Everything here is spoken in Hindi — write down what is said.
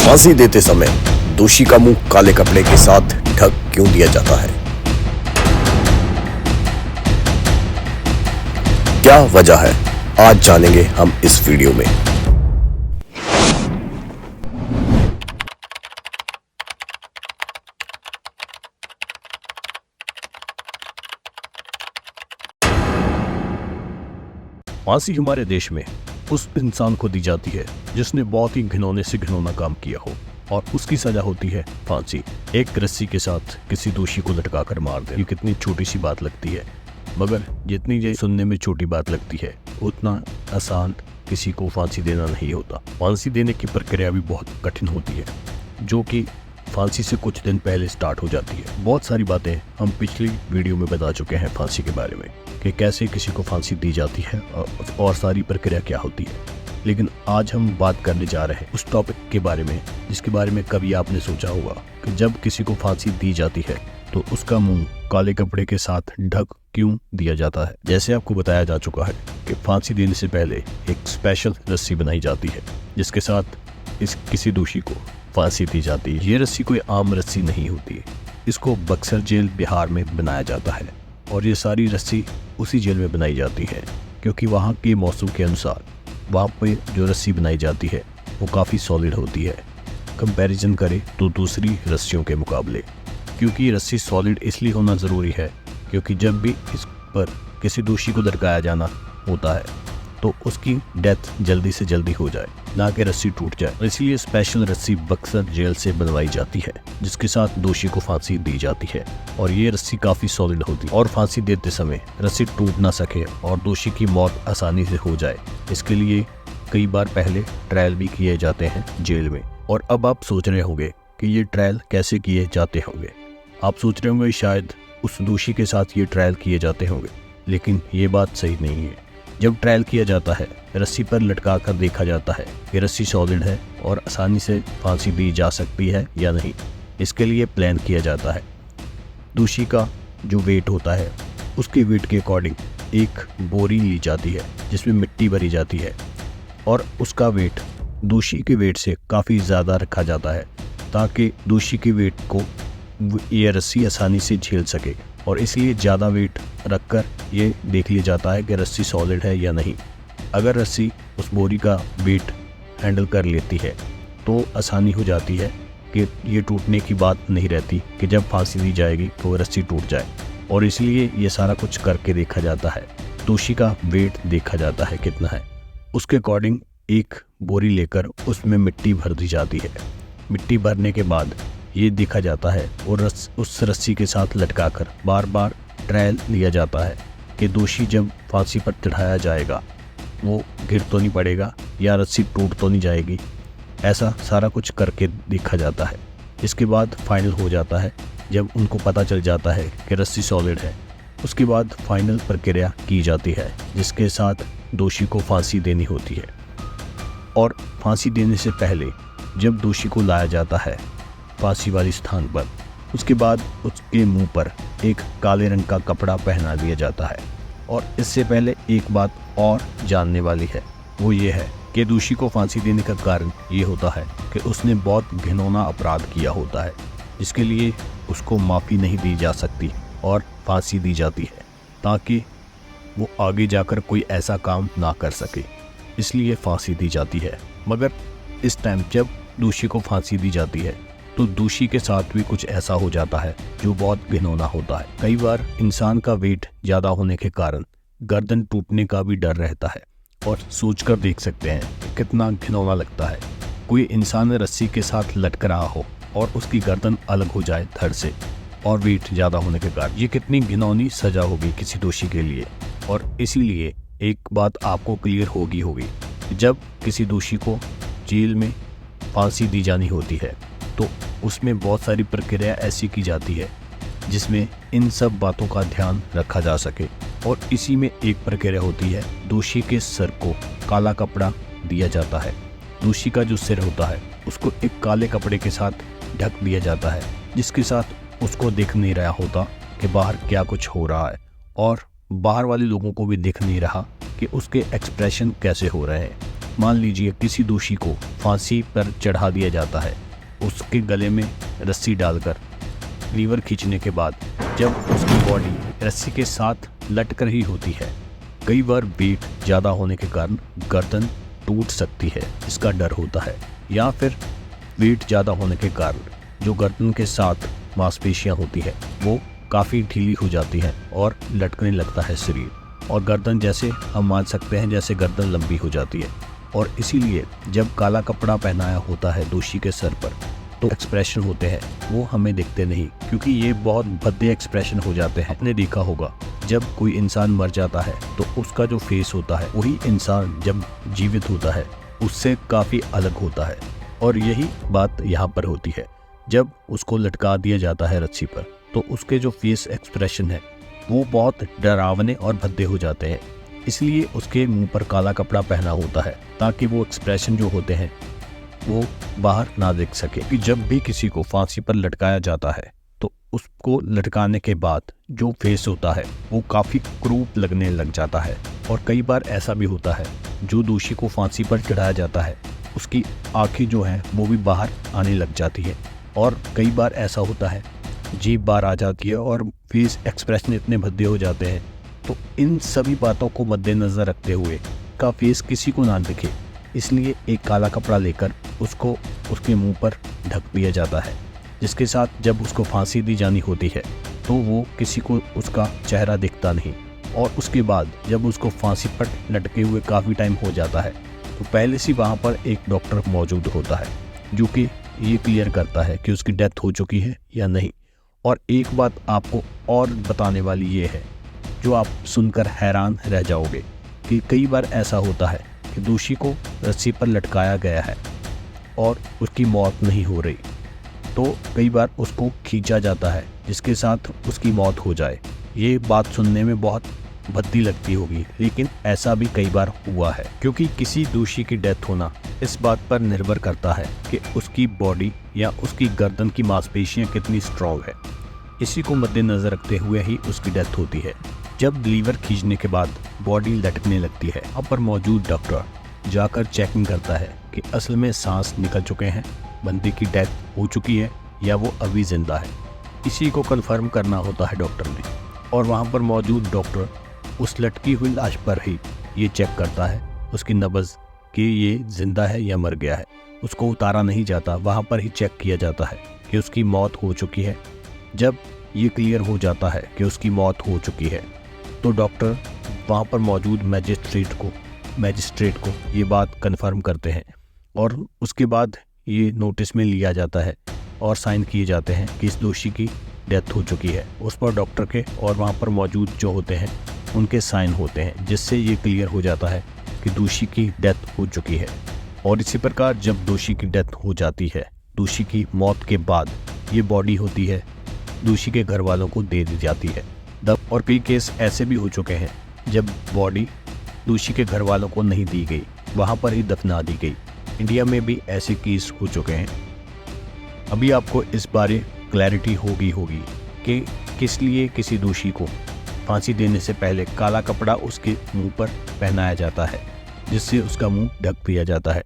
फांसी देते समय दोषी का मुंह काले कपड़े के साथ ढक क्यों दिया जाता है? क्या वजह है, आज जानेंगे हम इस वीडियो में। फांसी हमारे देश में उस इंसान को दी जाती है जिसने बहुत ही घिनौने से घिनौना काम किया हो और उसकी सजा होती है फांसी। एक रस्सी के साथ किसी दोषी को लटकाकर मार दे, ये कितनी छोटी सी बात लगती है, मगर जितनी ये सुनने में छोटी बात लगती है उतना आसान किसी को फांसी देना नहीं होता। फांसी देने की प्रक्रिया भी बहुत कठिन होती है, जो कि फांसी से कुछ दिन पहले स्टार्ट हो जाती है। बहुत सारी बातें हम पिछली वीडियो में बता चुके हैं फांसी के बारे में कि कैसे किसी को फांसी दी जाती है और सारी प्रक्रिया क्या होती है। लेकिन आज हम बात करने जा रहे हैं उस टॉपिक के बारे में जिसके बारे में कभी आपने सोचा होगा कि जब किसी को फांसी दी जाती है तो उसका मुंह काले कपड़े के साथ ढक क्यों दिया जाता है। जैसे आपको बताया जा चुका है कि फांसी देने से पहले एक स्पेशल रस्सी बनाई जाती है जिसके साथ किसी दोषी को फांसी दी जाती है। ये रस्सी कोई आम रस्सी नहीं होती है, इसको बक्सर जेल बिहार में बनाया जाता है और ये सारी रस्सी उसी जेल में बनाई जाती है क्योंकि वहाँ के मौसम के अनुसार वहाँ पे जो रस्सी बनाई जाती है वो काफ़ी सॉलिड होती है कंपैरिजन करें तो दूसरी रस्सियों के मुकाबले। क्योंकि ये रस्सी सॉलिड इसलिए होना ज़रूरी है क्योंकि जब भी इस पर किसी दोषी को लटकाया जाना होता है तो उसकी डेथ जल्दी से जल्दी हो जाए, ना कि रस्सी टूट जाए। इसलिए स्पेशल रस्सी बक्सर जेल से बनवाई जाती है जिसके साथ दोषी को फांसी दी जाती है और ये रस्सी काफ़ी सॉलिड होती है और फांसी देते समय रस्सी टूट ना सके और दोषी की मौत आसानी से हो जाए। इसके लिए कई बार पहले ट्रायल भी किए जाते हैं जेल में। और अब आप सोच रहे होंगे कि ये ट्रायल कैसे किए जाते होंगे। आप सोच रहे होंगे शायद उस दोषी के साथ ये ट्रायल किए जाते होंगे, लेकिन ये बात सही नहीं है। जब ट्रायल किया जाता है रस्सी पर लटका कर देखा जाता है कि रस्सी सॉलिड है और आसानी से फांसी दी जा सकती है या नहीं। इसके लिए प्लान किया जाता है। दोषी का जो वेट होता है उसके वेट के अकॉर्डिंग एक बोरी ली जाती है जिसमें मिट्टी भरी जाती है और उसका वेट दोषी के वेट से काफ़ी ज़्यादा रखा जाता है ताकि दोषी के वेट को ये रस्सी आसानी से झेल सके। और इसलिए ज़्यादा वेट रखकर ये देख लिया जाता है कि रस्सी सॉलिड है या नहीं। अगर रस्सी उस बोरी का वेट हैंडल कर लेती है तो आसानी हो जाती है कि ये टूटने की बात नहीं रहती कि जब फांसी दी जाएगी तो रस्सी टूट जाए। और इसलिए ये सारा कुछ करके देखा जाता है। दोषी का वेट देखा जाता है कितना है, उसके अकॉर्डिंग एक बोरी लेकर उसमें मिट्टी भर दी जाती है। मिट्टी भरने के बाद ये देखा जाता है और उस रस्सी के साथ लटकाकर बार बार ट्रायल लिया जाता है कि दोषी जब फांसी पर चढ़ाया जाएगा वो गिर तो नहीं पड़ेगा या रस्सी टूट तो नहीं जाएगी। ऐसा सारा कुछ करके देखा जाता है। इसके बाद फाइनल हो जाता है जब उनको पता चल जाता है कि रस्सी सॉलिड है। उसके बाद फाइनल प्रक्रिया की जाती है जिसके साथ दोषी को फांसी देनी होती है। और फांसी देने से पहले जब दोषी को लाया जाता है फांसी वाली स्थान पर, उसके बाद उसके मुंह पर एक काले रंग का कपड़ा पहना दिया जाता है। और इससे पहले एक बात और जानने वाली है, वो ये है कि दोषी को फांसी देने का कारण ये होता है कि उसने बहुत घिनौना अपराध किया होता है जिसके लिए उसको माफ़ी नहीं दी जा सकती और फांसी दी जाती है ताकि वो आगे जाकर कोई ऐसा काम ना कर सके, इसलिए फांसी दी जाती है। मगर इस टाइम जब दोषी को फांसी दी जाती है तो दोषी के साथ भी कुछ ऐसा हो जाता है जो बहुत घिनौना होता है। कई बार इंसान का वेट ज़्यादा होने के कारण गर्दन टूटने का भी डर रहता है और सोचकर देख सकते हैं कितना घिनौना लगता है। कोई इंसान रस्सी के साथ लटक रहा हो और उसकी गर्दन अलग हो जाए धड़ से और वेट ज़्यादा होने के कारण, ये कितनी घिनौनी सजा होगी किसी दोषी के लिए। और इसीलिए एक बात आपको क्लियर होगी जब किसी दोषी को जेल में फांसी दी जानी होती है तो उसमें बहुत सारी प्रक्रिया ऐसी की जाती है जिसमें इन सब बातों का ध्यान रखा जा सके। और इसी में एक प्रक्रिया होती है, दोषी के सर को काला कपड़ा दिया जाता है। दोषी का जो सिर होता है उसको एक काले कपड़े के साथ ढक दिया जाता है जिसके साथ उसको दिख नहीं रहा होता कि बाहर क्या कुछ हो रहा है और बाहर वाले लोगों को भी दिख नहीं रहा कि उसके एक्सप्रेशन कैसे हो रहे हैं। मान लीजिए किसी दोषी को फांसी पर चढ़ा दिया जाता है। उसके गले में रस्सी डालकर लीवर खींचने के बाद जब उसकी बॉडी रस्सी के साथ लटक रही होती है, कई बार वेट ज़्यादा होने के कारण गर्दन टूट सकती है, इसका डर होता है। या फिर वेट ज़्यादा होने के कारण जो गर्दन के साथ मांसपेशियाँ होती है वो काफ़ी ढीली हो जाती हैं और लटकने लगता है शरीर, और गर्दन जैसे हम मान सकते हैं जैसे गर्दन लंबी हो जाती है। और इसीलिए जब काला कपड़ा पहनाया होता है दोषी के सर पर, तो एक्सप्रेशन होते हैं वो हमें दिखते नहीं, क्योंकि ये बहुत भद्दे एक्सप्रेशन हो जाते हैं। आपने देखा होगा जब कोई इंसान मर जाता है तो उसका जो फेस होता है वही इंसान जब जीवित होता है उससे काफ़ी अलग होता है। और यही बात यहाँ पर होती है। जब उसको लटका दिया जाता है रस्सी पर तो उसके जो फेस एक्सप्रेशन है वो बहुत डरावने और भद्दे हो जाते हैं। इसलिए उसके मुंह पर काला कपड़ा पहना होता है ताकि वो एक्सप्रेशन जो होते हैं वो बाहर ना दिख सके। कि जब भी किसी को फांसी पर लटकाया जाता है तो उसको लटकाने के बाद जो फेस होता है वो काफ़ी क्रूप लगने लग जाता है। और कई बार ऐसा भी होता है जो दोषी को फांसी पर चढ़ाया जाता है उसकी आंखें जो हैं वो भी बाहर आने लग जाती है। और कई बार ऐसा होता है जीभ बाहर आ जाती है और फेस एक्सप्रेशन इतने भद्दे हो जाते हैं। तो इन सभी बातों को मद्देनज़र रखते हुए का फेस किसी को ना दिखे, इसलिए एक काला कपड़ा लेकर उसको उसके मुंह पर ढक दिया जाता है, जिसके साथ जब उसको फांसी दी जानी होती है तो वो किसी को उसका चेहरा दिखता नहीं। और उसके बाद जब उसको फांसी पर लटके हुए काफ़ी टाइम हो जाता है तो पहले से वहाँ पर एक डॉक्टर मौजूद होता है जो कि ये क्लियर करता है कि उसकी डेथ हो चुकी है या नहीं। और एक बात आपको और बताने वाली ये है जो आप सुनकर हैरान रह जाओगे कि कई बार ऐसा होता है कि दोषी को रस्सी पर लटकाया गया है और उसकी मौत नहीं हो रही, तो कई बार उसको खींचा जाता है जिसके साथ उसकी मौत हो जाए। ये बात सुनने में बहुत भद्दी लगती होगी, लेकिन ऐसा भी कई बार हुआ है। क्योंकि किसी दोषी की डेथ होना इस बात पर निर्भर करता है कि उसकी बॉडी या उसकी गर्दन की मांसपेशियां कितनी स्ट्रॉन्ग है। इसी को मद्देनजर रखते हुए ही उसकी डेथ होती है। जब लीवर खींचने के बाद बॉडी लटकने लगती है, वहाँ पर मौजूद डॉक्टर जाकर चेकिंग करता है कि असल में सांस निकल चुके हैं, बंदे की डेथ हो चुकी है या वो अभी जिंदा है। इसी को कंफर्म करना होता है डॉक्टर ने। और वहाँ पर मौजूद डॉक्टर उस लटकी हुई लाश पर ही ये चेक करता है उसकी नब्ज़ कि ये जिंदा है या मर गया है। उसको उतारा नहीं जाता, वहाँ पर ही चेक किया जाता है कि उसकी मौत हो चुकी है। जब ये क्लियर हो जाता है कि उसकी मौत हो चुकी है तो डॉक्टर वहाँ पर मौजूद मैजिस्ट्रेट को ये बात कन्फर्म करते हैं और उसके बाद ये नोटिस में लिया जाता है और साइन किए जाते हैं कि इस दोषी की डेथ हो चुकी है। उस पर डॉक्टर के और वहाँ पर मौजूद जो होते हैं उनके साइन होते हैं, जिससे ये क्लियर हो जाता है कि दोषी की डेथ हो चुकी है। और इसी प्रकार जब दोषी की डेथ हो जाती है, दोषी की मौत के बाद ये बॉडी होती है दोषी के घर वालों को दे दी जाती है। और कई केस ऐसे भी हो चुके हैं जब बॉडी दोषी के घर वालों को नहीं दी गई, वहाँ पर ही दफना दी गई। इंडिया में भी ऐसे केस हो चुके हैं। अभी आपको इस बारे क्लैरिटी होगी कि किस लिए किसी दोषी को फांसी देने से पहले काला कपड़ा उसके मुंह पर पहनाया जाता है, जिससे उसका मुंह ढक दिया जाता है।